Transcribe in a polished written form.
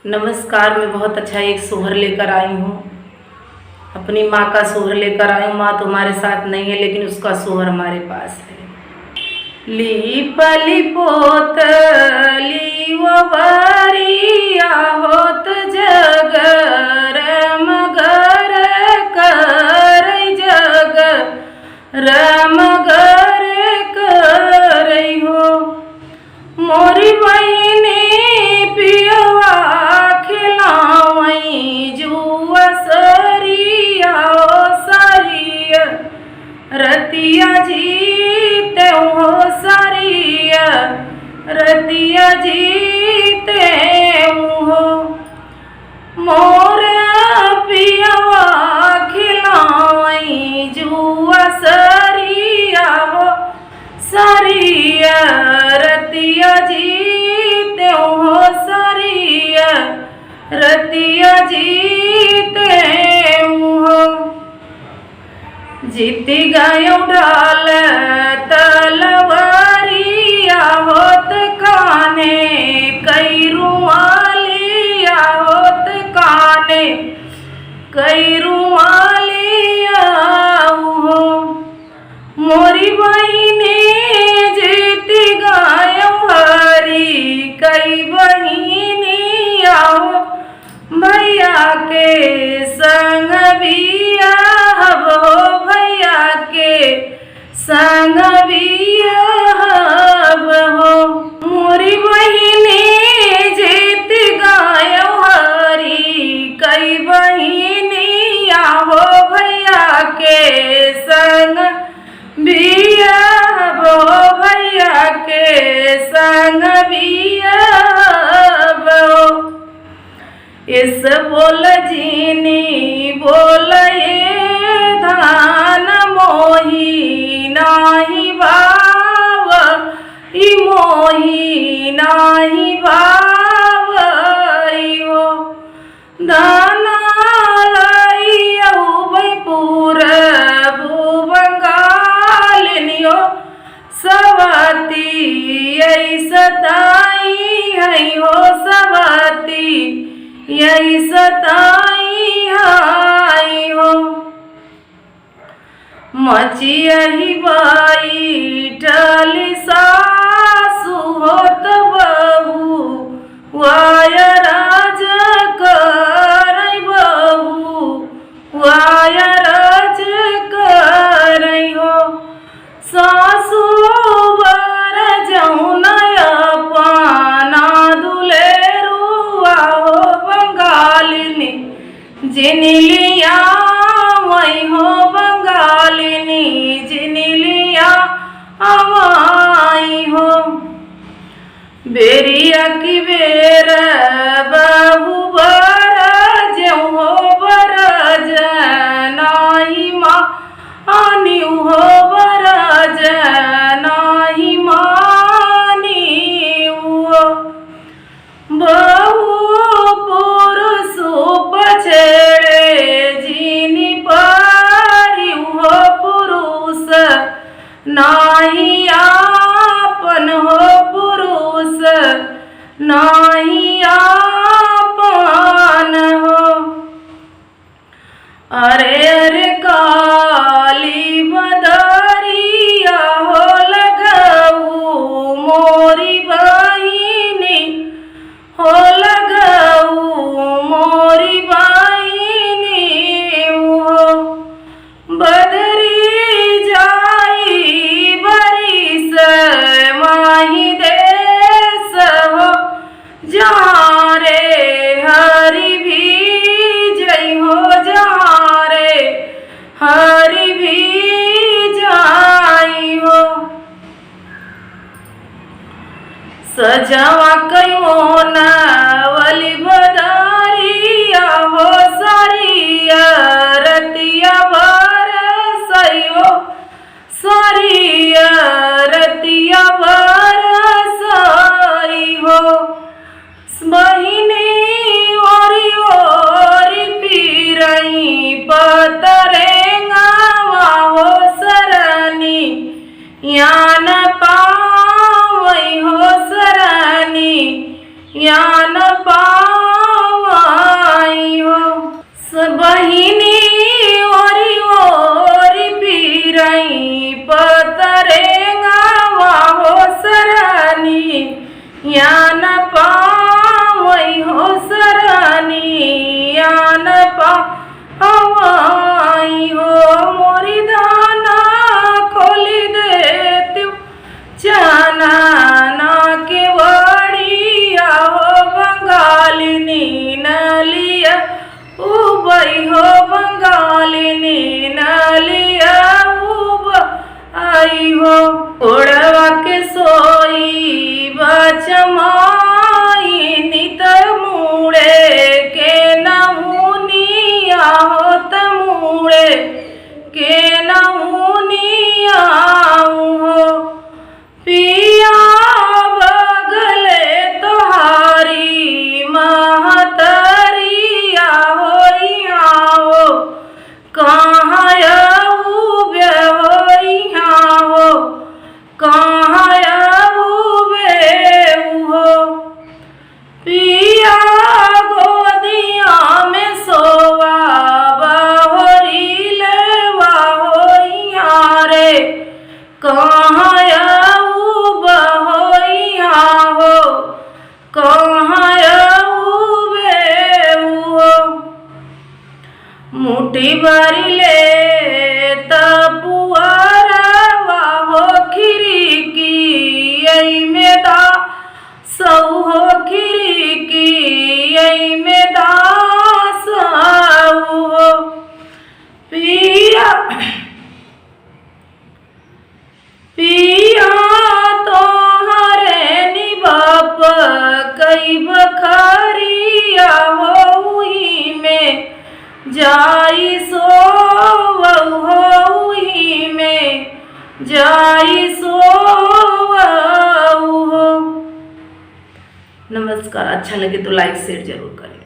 नमस्कार। मैं बहुत अच्छा एक सोहर लेकर आई हूँ। अपनी माँ का सोहर लेकर आई हूँ। माँ तुम्हारे साथ नहीं है लेकिन उसका सोहर हमारे पास है। लीप लिपोत लीवो बरिया होत जगर मगर कर जग रमगर कर हो मोरी बहिनी पियवा खिलावई जुआ सरिया ओ सरिया रतिया जीते हो सरिया रतिया जीते हो मोर पियवा खिलावई जुआ सरिया हो सरिया रतिया जीते हो सरिया रतिया जीते हो जीती गयो ढाल तलवारिया होत काने कई रुमालिया होत काने कई रुमालिया हो मोरी बहिनी जीती गायो हरी कई बहिनिया हो भैया के संग बिया हब हो भैया के संग बिया हब हो मोरी बहिनी जीती गायो हरी कई बहिनिया हो भैया के संग बिया बो भैया के संग बिया बो इस बोल जीनी बोल ये धान मोही नाही भाव ई मोही नाही भाव यो दाना सवाती यही सताई है हो सवाती यही सताई है हो मची यही बाई टली सासु होत बहू वाय राज कर बहू वाय राज कर हो सासु बर जौनया पाना दुलेरुआ हो बंगालिनी जिनलिया वही हो बंगालिनी जिनलिया अवाई हो बेरिया की बेर बहु बर जो हो बर जनाई माँ आनी हो बरज नाही मानी हो बहु पुरुष पछेड़े जीनी पारी हो पुरुष नाही आपन हो पुरुष नाही आपन हो अरे अरे काली बदरिया हो लगाऊ मोरी बहिनी हो लगाऊ मोरी बहिनी हो बदरी जाई बरिस माही देश हो जहाँ रे हरि भी जय हो जहाँ रे हरि भी जाई हो सजावा कयो नवली बदरिया हो सरिया रतिया बरसई हो सरिया रतिया बरसई हो बहिनी ओरी ओरी पीरई पतरेंगावा हो सरनी यान पावई हो सरनी यान पाव यान पावई हो सरनी यान पावई हो मोरी दाना खोली देती जाना ना के वड़िया हो बंगालिनी नलिया उबई हो बंगालिनी नलिया उब आई हो उड़वा के सोई बचमाई नित मुड़े के नमुनिया हो तमुड़े के नमुनिया हो पिया बगले तोहारी महतरिया होइया हो कहाँ उबे होइया हो कहाँ उबे हो पिया गोदिया में सोवा बहोरी लेवा होइया रे कहाँ होइया हो कहाँ उबे हो मुट्ठी भरी ले तपुआरवा हो खिड़की यही में दा सौ हो खिड़की यही में दा सौ हो पिया पिया तोहरे निबाप कई बखरिया होई में जाई सो होई में जाई सो हो। नमस्कार। अच्छा लगे तो लाइक शेयर जरूर करें।